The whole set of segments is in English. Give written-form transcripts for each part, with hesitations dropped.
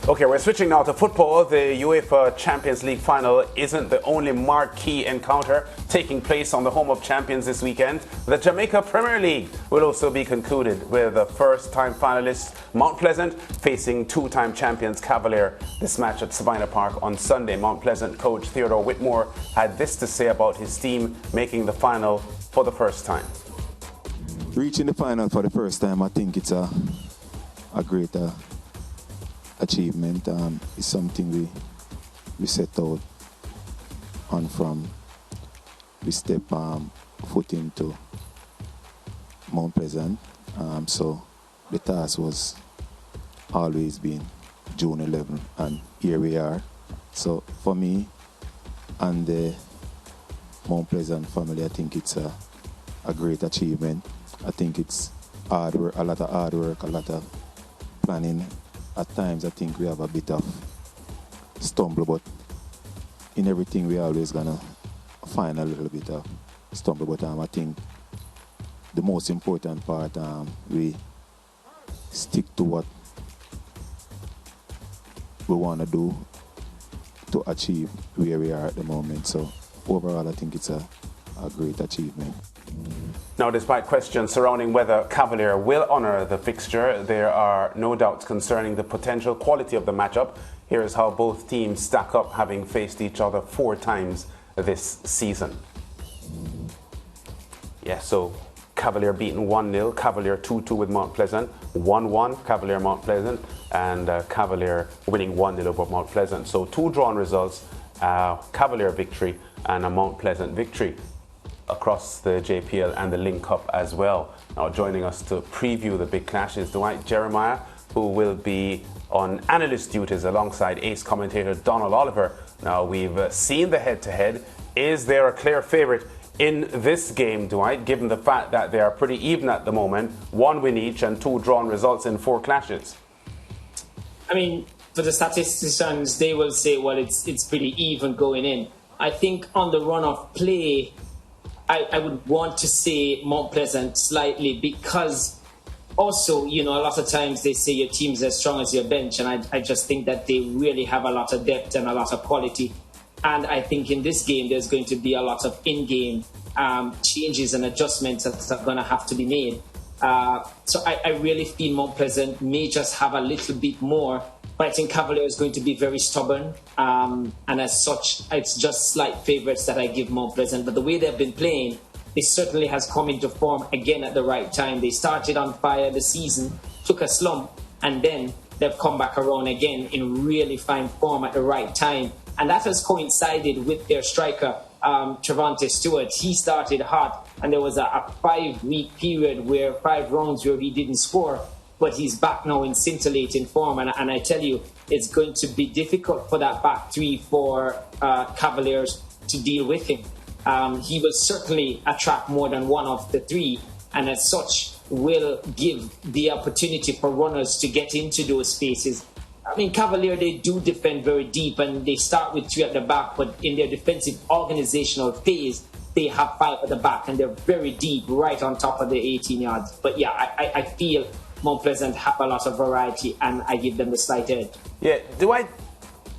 Okay, we're switching now to football. The UEFA Champions League final isn't the only marquee encounter taking place on the home of champions this weekend. The Jamaica Premier League will also be concluded with the first-time finalists Mount Pleasant facing two-time champions Cavalier. This match at Sabina Park on Sunday. Mount Pleasant coach Theodore Whitmore had this to say about his team making the final for the first time. Reaching the final for the first time, I think it's a great achievement. It's something we set out on from we step foot into Mount Pleasant. So the task was always been June 11, and here we are. So for me and the Mount Pleasant family, I think it's a great achievement. I think it's hard work, a lot of hard work, a lot of planning. At times, I think we have a bit of stumble, but in everything, we're always gonna find a little bit of stumble. But I think the most important part, we stick to what we want to do to achieve where we are at the moment. So overall, I think it's a great achievement. Now, despite questions surrounding whether Cavalier will honour the fixture, there are no doubts concerning the potential quality of the matchup. Here is how both teams stack up, having faced each other 4 times this season. Yeah, so Cavalier beaten 1-0, Cavalier 2-2 with Mount Pleasant, 1-1 Cavalier Mount Pleasant, and Cavalier winning 1-0 over Mount Pleasant. So 2 drawn results, Cavalier victory and a Mount Pleasant victory across the JPL and the Link Cup as well. Now joining us to preview the big clash is Dwight Jeremiah, who will be on analyst duties alongside ace commentator Donald Oliver. Now we've seen the head-to-head. Is there a clear favourite in this game, Dwight, given the fact that they are pretty even at the moment, 1 win each and 2 drawn results in 4 clashes? I mean, for the statisticians, they will say, well, it's pretty even going in. I think on the run of play, I would want to say Mount Pleasant slightly, because also, you know, a lot of times they say your team's as strong as your bench, and I just think that they really have a lot of depth and a lot of quality. And I think in this game, there's going to be a lot of in-game changes and adjustments that are going to have to be made. So I really feel Mount Pleasant may just have a little bit more, but I think Cavalier is going to be very stubborn. And as such, it's just slight favourites that I give Mount Pleasant. But the way they've been playing, it certainly has come into form again at the right time. They started on fire the season, took a slump, and then they've come back around again in really fine form at the right time. And that has coincided with their striker, Trevante Stewart. He started hot, and there was a 5-week period where 5 rounds where he didn't score, but he's back now in scintillating form. And I tell you, it's going to be difficult for that back 3 for Cavaliers to deal with him. He will certainly attract more than one of the 3, and as such will give the opportunity for runners to get into those spaces. I mean, Cavalier, they do defend very deep, and they start with 3 at the back, but in their defensive organizational phase, they have 5 at the back, and they're very deep, right on top of the 18 yards. But yeah, I feel Mount Pleasant have a lot of variety, and I give them the slight edge. Yeah,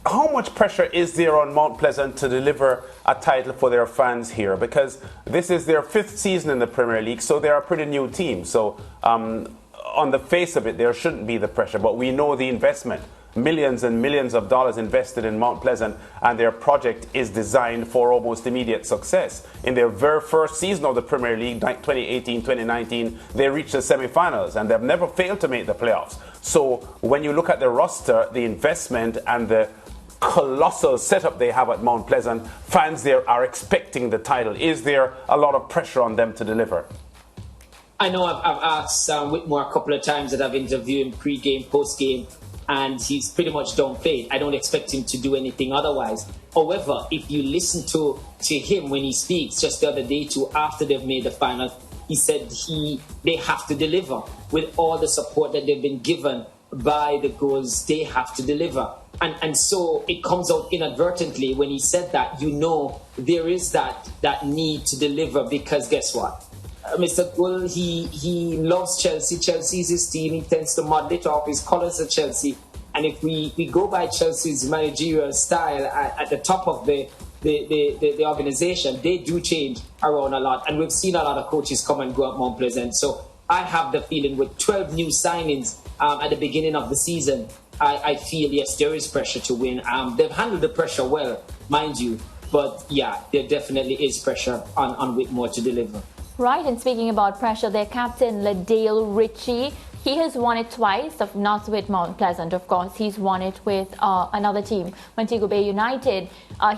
how much pressure is there on Mount Pleasant to deliver a title for their fans here? Because this is their 5th season in the Premier League, so they're a pretty new team. So on the face of it, there shouldn't be the pressure, but we know the investment. Millions and millions of dollars invested in Mount Pleasant, and their project is designed for almost immediate success. In their very first season of the Premier League, 2018-2019, they reached the semi-finals, and they've never failed to make the playoffs. So when you look at the roster, the investment and the colossal setup they have at Mount Pleasant, fans there are expecting the title. Is there a lot of pressure on them to deliver? I know I've asked Whitmore a couple of times that I've interviewed him pre-game, post-game, and he's pretty much downplayed. I don't expect him to do anything otherwise. However, if you listen to him when he speaks just the other day too, after they've made the final, he said they have to deliver. With all the support that they've been given by the goals, they have to deliver. And so it comes out inadvertently when he said that, you know, there is that need to deliver, because guess what? Mr. Gull, he loves Chelsea. Chelsea's his team. He tends to model it off. His colours are Chelsea. And if we go by Chelsea's managerial style at the top of the organization, they do change around a lot. And we've seen a lot of coaches come and go at Mount Pleasant. So I have the feeling with 12 new signings at the beginning of the season, I feel, yes, there is pressure to win. They've handled the pressure well, mind you. But yeah, there definitely is pressure on Whitmore to deliver. Right, and speaking about pressure, their captain, Richie, he has won it twice, not with Mount Pleasant, of course. He's won it with another team, Montego Bay United.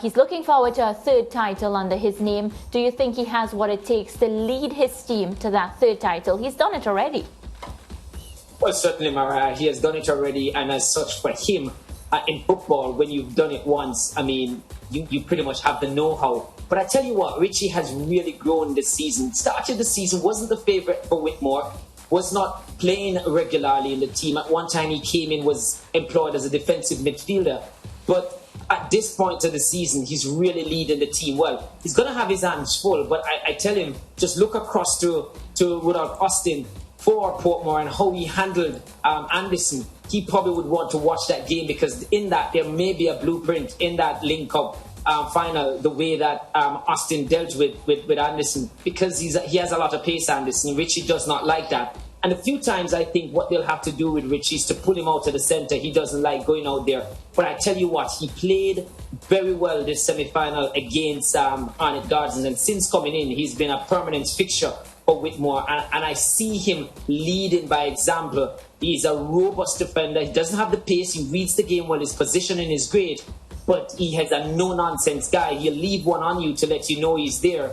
He's looking forward to a third title under his name. Do you think he has what it takes to lead his team to that third title? He's done it already. Well, certainly, Mariah, he has done it already. And as such, for him, in football, when you've done it once, I mean, you pretty much have the know-how. But I tell you what, Richie has really grown this season. Started the season, wasn't the favourite for Whitmore, was not playing regularly in the team. At one time he came in, was employed as a defensive midfielder. But at this point of the season, he's really leading the team well. He's going to have his hands full, but I tell him, just look across to Rudolph Austin for Portmore and how he handled Anderson. He probably would want to watch that game, because in that there may be a blueprint in that link-up final, the way that Austin dealt with Anderson, because he has a lot of pace, Anderson. Richie does not like that. And a few times I think what they'll have to do with Richie is to pull him out to the centre. He doesn't like going out there. But I tell you what, he played very well this semi-final against Arnett Gardens. And since coming in, he's been a permanent fixture for Whitmore. And I see him leading by example. He's a robust defender. He doesn't have the pace. He reads the game well. His positioning is great. But he has a no-nonsense guy. He'll leave one on you to let you know he's there.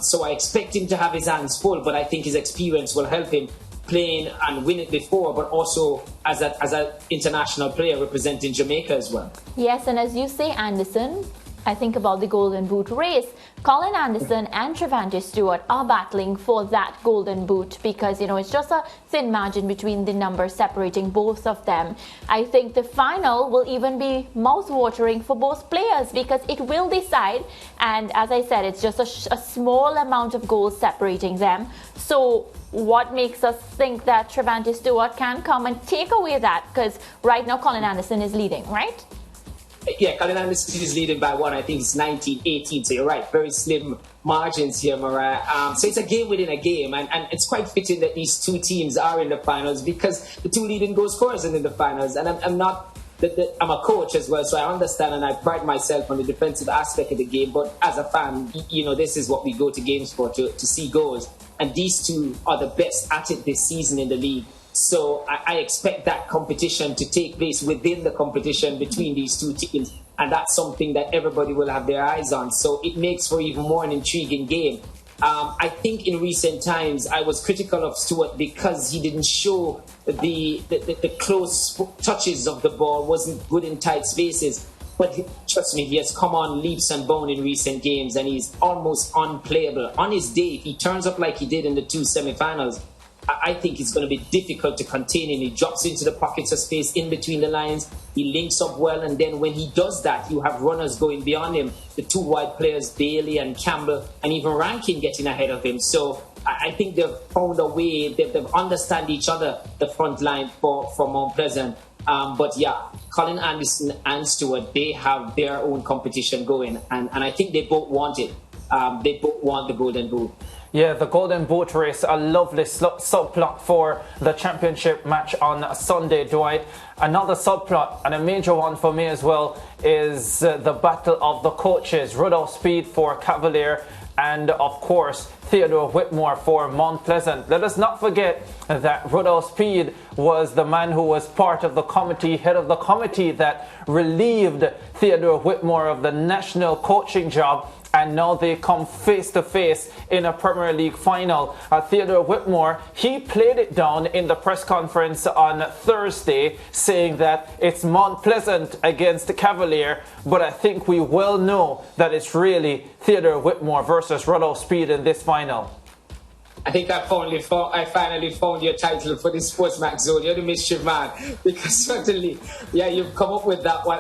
So I expect him to have his hands full, but I think his experience will help him playing and win it before, but also as an international player representing Jamaica as well. Yes, and as you say, Anderson, I think about the Golden Boot race. Colin Anderson and Trevante Stewart are battling for that Golden Boot because, it's just a thin margin between the numbers separating both of them. I think the final will even be mouth-watering for both players because it will decide, and as I said, it's just a small amount of goals separating them. So what makes us think that Trevante Stewart can come and take away that? Because right now Colin Anderson is leading, right? Yeah, Colin Anderson is leading by one. I think it's 19-18. So you're right, very slim margins here, Mariah. So it's a game within a game, and it's quite fitting that these two teams are in the finals because the two leading goal scorers are in the finals. And I'm a coach as well, so I understand and I pride myself on the defensive aspect of the game. But as a fan, this is what we go to games for, to see goals. And these two are the best at it this season in the league. So I expect that competition to take place within the competition between these two teams. And that's something that everybody will have their eyes on. So it makes for even more an intriguing game. I think in recent times I was critical of Stewart because he didn't show the close touches of the ball, wasn't good in tight spaces. But trust me, he has come on leaps and bounds in recent games and he's almost unplayable. On his day, if he turns up like he did in the two semi-finals, I think it's going to be difficult to contain him. He drops into the pockets of space in between the lines. He links up well, and then when he does that, you have runners going beyond him. The two wide players, Bailey and Campbell, and even Rankin getting ahead of him. So I think they've found a way. They've understand each other, the front line for Mount Pleasant. But yeah, Colin Anderson and Stewart, they have their own competition going, and I think they both want it. They both want the Golden Boot. Yeah, the Golden Boot race, a lovely subplot for the championship match on Sunday, Dwight. Another subplot, and a major one for me as well, is the battle of the coaches. Rudolph Speed for Cavalier and, of course, Theodore Whitmore for Mount Pleasant. Let us not forget that Rudolph Speed was the man who was part of the committee, head of the committee that relieved Theodore Whitmore of the national coaching job. And now they come face to face in a Premier League final. Theodore Whitmore, he played it down in the press conference on Thursday, saying that it's Mount Pleasant against Cavalier. But I think we well know that it's really Theodore Whitmore versus Rudolph Speed in this final. I think I finally found your title for the SportsMax zone. You're the mischief man. Because certainly, yeah, you've come up with that one.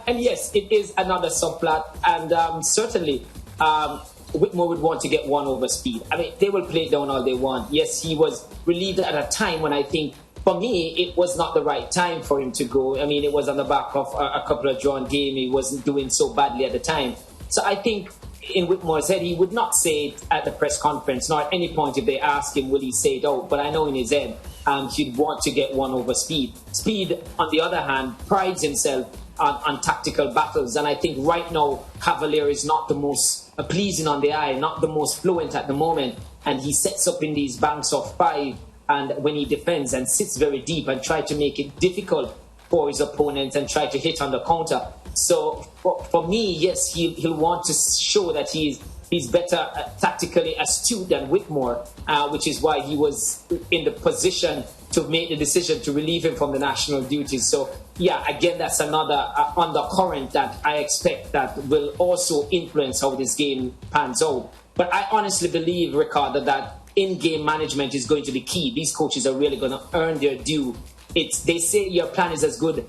And yes, it is another subplot. And certainly, Whitmore would want to get one over Speed. I mean, they will play it down all they want. Yes, he was relieved at a time when I think for me, it was not the right time for him to go. I mean, it was on the back of a couple of drawn games. He wasn't doing so badly at the time. So I think in Whitmore's head, he would not say it at the press conference, nor at any point if they ask him, will he say it out. But I know in his head, he'd want to get one over Speed. Speed, on the other hand, prides himself on tactical battles. And I think right now, Cavalier is not the most pleasing on the eye, not the most fluent at the moment. And he sets up in these banks of 5, and when he defends and sits very deep and try to make it difficult for his opponent and try to hit on the counter. So for me, yes, he'll want to show that he's better tactically astute than Whitmore, which is why he was in the position to make the decision to relieve him from the national duties. So yeah, again, that's another undercurrent that I expect that will also influence how this game pans out. But I honestly believe, Ricardo, that in-game management is going to be key. These coaches are really going to earn their due. They say your plan is as good.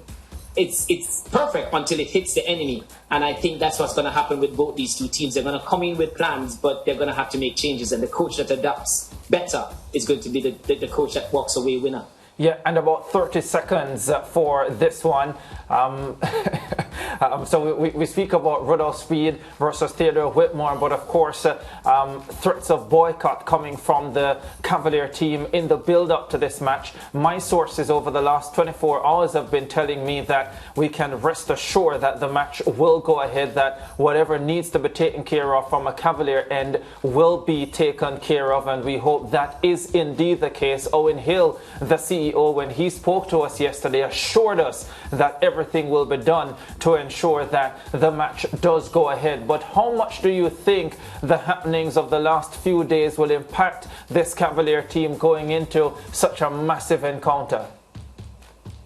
It's perfect until it hits the enemy. And I think that's what's going to happen with both these two teams. They're going to come in with plans, but they're going to have to make changes. And the coach that adapts better is going to be the coach that walks away winner. Yeah, and about 30 seconds for this one. So we speak about Rudolph Speed versus Theodore Whitmore, but of course threats of boycott coming from the Cavalier team in the build-up to this match. My sources over the last 24 hours have been telling me that we can rest assured that the match will go ahead, that whatever needs to be taken care of from a Cavalier end will be taken care of, and we hope that is indeed the case. Owen Hill, the CEO, when he spoke to us yesterday, assured us that everything will be done to ensure that the match does go ahead. But how much do you think the happenings of the last few days will impact this Cavalier team going into such a massive encounter?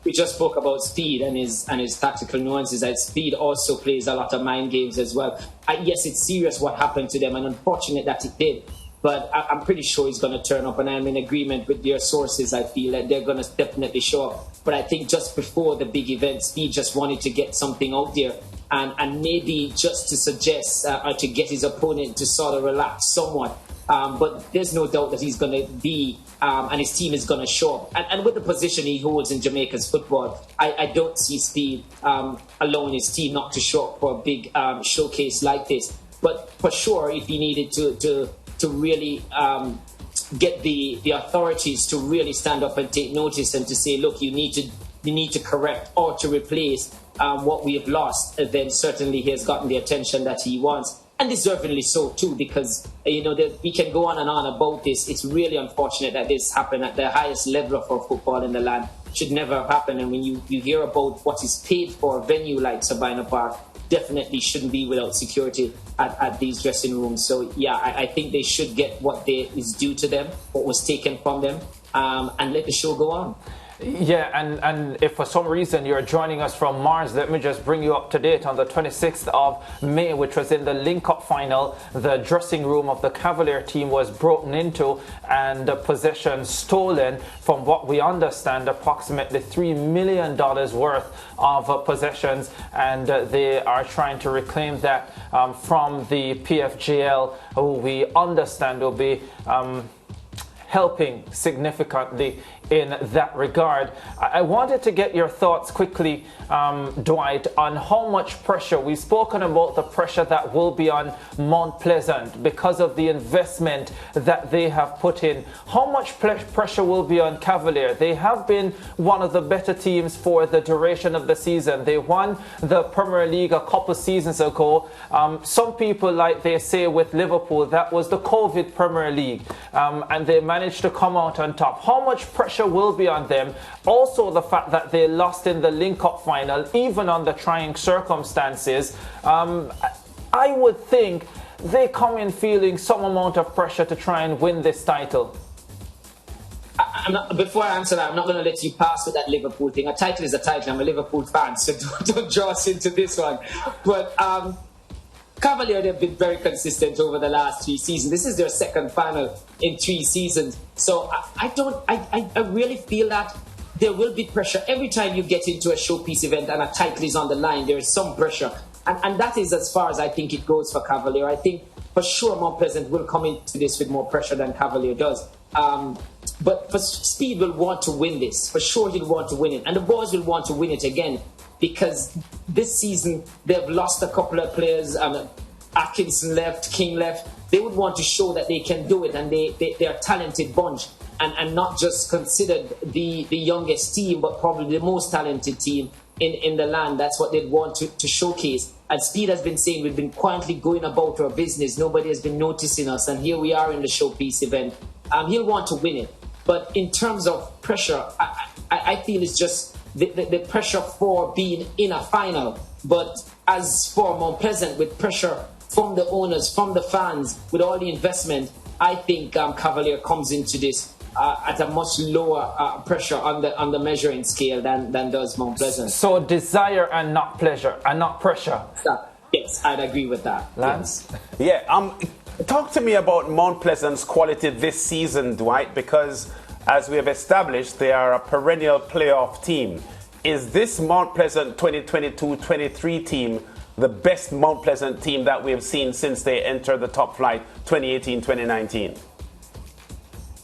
We just spoke about Speed and his tactical nuances. That Speed also plays a lot of mind games as well. Yes, it's serious what happened to them, and unfortunate that it did. But I'm pretty sure he's going to turn up, and I'm in agreement with their sources. I feel that they're going to definitely show up. But I think just before the big event, Speed just wanted to get something out there, and maybe just to suggest or to get his opponent to sort of relax somewhat. But there's no doubt that he's going to be, and his team is going to show up. And with the position he holds in Jamaica's football, I don't see Speed allowing his team not to show up for a big showcase like this. But for sure, if he needed to really get the authorities to really stand up and take notice and to say, look, you need to correct or to replace what we have lost, then certainly he has gotten the attention that he wants. And deservedly so too, because we can go on and on about this. It's really unfortunate that this happened at the highest level of our football in the land. It should never have happened. And when you hear about what is paid for a venue like Sabina Park, definitely shouldn't be without security at these dressing rooms. So yeah, I think they should get what is due to them, what was taken from them, and let the show go on. Yeah, and if for some reason you're joining us from Mars, let me just bring you up to date. On the 26th of May, which was in the link-up final, the dressing room of the Cavalier team was broken into and possession stolen. From what we understand, approximately $3 million worth of possessions, and they are trying to reclaim that from the PFJL, who we understand will be helping significantly in that regard. I wanted to get your thoughts quickly, Dwight, on how much pressure. We've spoken about the pressure that will be on Mount Pleasant because of the investment that they have put in. How much pressure will be on Cavalier? They have been one of the better teams for the duration of the season. They won the Premier League a couple seasons ago. Some people, like they say with Liverpool, that was the COVID Premier League, and they managed to come out on top. How much pressure will be on them? Also, the fact that they lost in the link-up final, even under trying circumstances, I would think they come in feeling some amount of pressure to try and win this title. Before I answer that, I'm not going to let you pass with that Liverpool thing. A title is a title. I'm a Liverpool fan, so don't draw us into this one. But Cavalier, they've been very consistent over the last 3 seasons. This is their second final in 3 seasons. So I really feel that there will be pressure. Every time you get into a showpiece event and a title is on the line, there is some pressure. And that is as far as I think it goes for Cavalier. I think for sure Mount Pleasant will come into this with more pressure than Cavalier does. But for Speed will want to win this. For sure he'll want to win it. And the boys will want to win it again. Because this season, they've lost a couple of players. Atkinson left, King left. They would want to show that they can do it. And they're a talented bunch. And not just considered the youngest team, but probably the most talented team in the land. That's what they'd want to showcase. And Speed has been saying we've been quietly going about our business. Nobody has been noticing us. And here we are in the showpiece event. He'll want to win it. But in terms of pressure, I feel it's just the pressure for being in a final. But as for Mount Pleasant, with pressure from the owners, from the fans, with all the investment, I think Cavalier comes into this at a much lower pressure on the measuring scale than does Mount Pleasant. So desire and not pleasure and not pressure. Yes, I'd agree with that. Lance? Yeah. Talk to me about Mount Pleasant's quality this season, Dwight, because as we have established, they are a perennial playoff team. Is this Mount Pleasant 2022-23 team the best Mount Pleasant team that we have seen since they entered the top flight 2018-2019?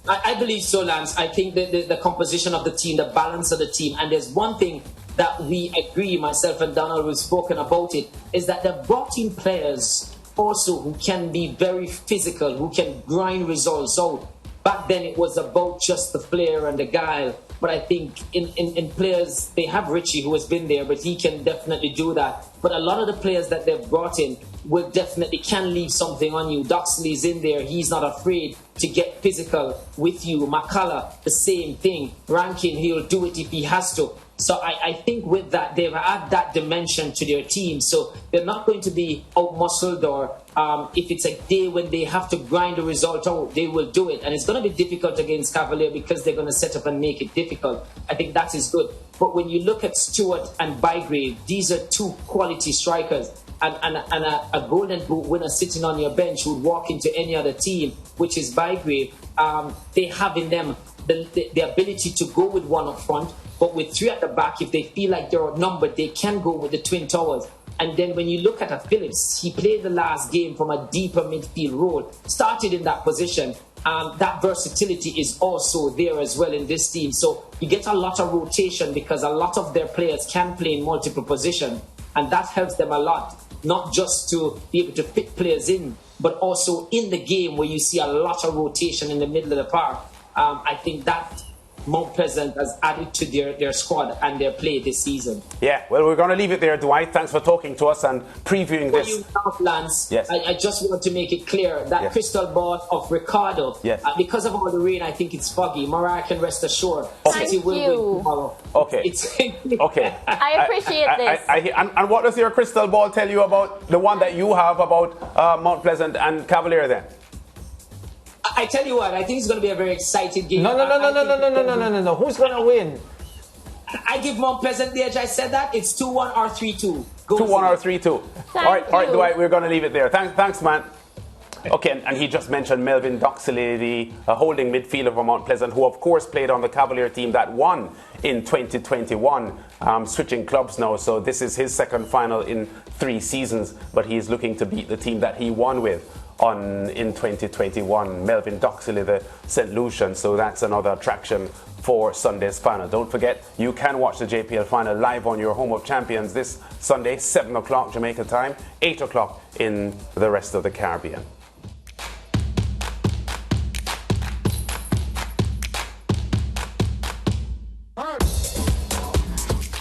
I believe so, Lance. I think the composition of the team, the balance of the team, and there's one thing that we agree, myself and Donald, we've spoken about it, is that they've brought in players also who can be very physical, who can grind results out. Back then it was about just the flair and the guile. But I think in players, they have Richie who has been there, but he can definitely do that. But a lot of the players that they've brought in will definitely can leave something on you. Doxley's in there. He's not afraid to get physical with you. McCullough, the same thing. Rankin, he'll do it if he has to. So I think with that, they've added that dimension to their team. So they're not going to be out-muscled or if it's a day when they have to grind the result out, they will do it. And it's going to be difficult against Cavalier because they're going to set up and make it difficult. I think that is good. But when you look at Stewart and Bygrave, these are two quality strikers. And a Golden Boot winner sitting on your bench who would walk into any other team, which is Bygrave, they have in them the ability to go with one up front, but with three at the back, if they feel like they're outnumbered, they can go with the Twin Towers. And then when you look at a Phillips, he played the last game from a deeper midfield role, started in that position. That versatility is also there as well in this team. So you get a lot of rotation because a lot of their players can play in multiple positions, and that helps them a lot, not just to be able to fit players in, but also in the game where you see a lot of rotation in the middle of the park. I think that Mount Pleasant has added to their squad and their play this season. Yeah, well, we're going to leave it there, Dwight. Thanks for talking to us and previewing this. You now, Lance, yes. I just want to make it clear that yes. crystal ball of Ricardo, yes. Because of all the rain, I think it's foggy. Mariah can rest assured. Thank City will win tomorrow. Okay. Okay. I appreciate this. And what does your crystal ball tell you about the one that you have about Mount Pleasant and Cavalier then? I tell you what, I think it's going to be a very exciting game. No. Who's going to win? I give Mount Pleasant the edge. I said that. It's 2-1 or 3-2. 2-1 or 3-2. All right, Dwight, we're going to leave it there. Thanks, man. Okay, and he just mentioned Melvin Doxley, the holding midfielder for Mount Pleasant, who of course played on the Cavalier team that won in 2021, switching clubs now. So this is his second final in 3 seasons, but he's looking to beat the team that he won with in 2021, Melvin Doxley, the St. Lucian. So that's another attraction for Sunday's final. Don't forget, you can watch the JPL final live on your Home of Champions this Sunday, 7 o'clock Jamaica time, 8 o'clock in the rest of the Caribbean.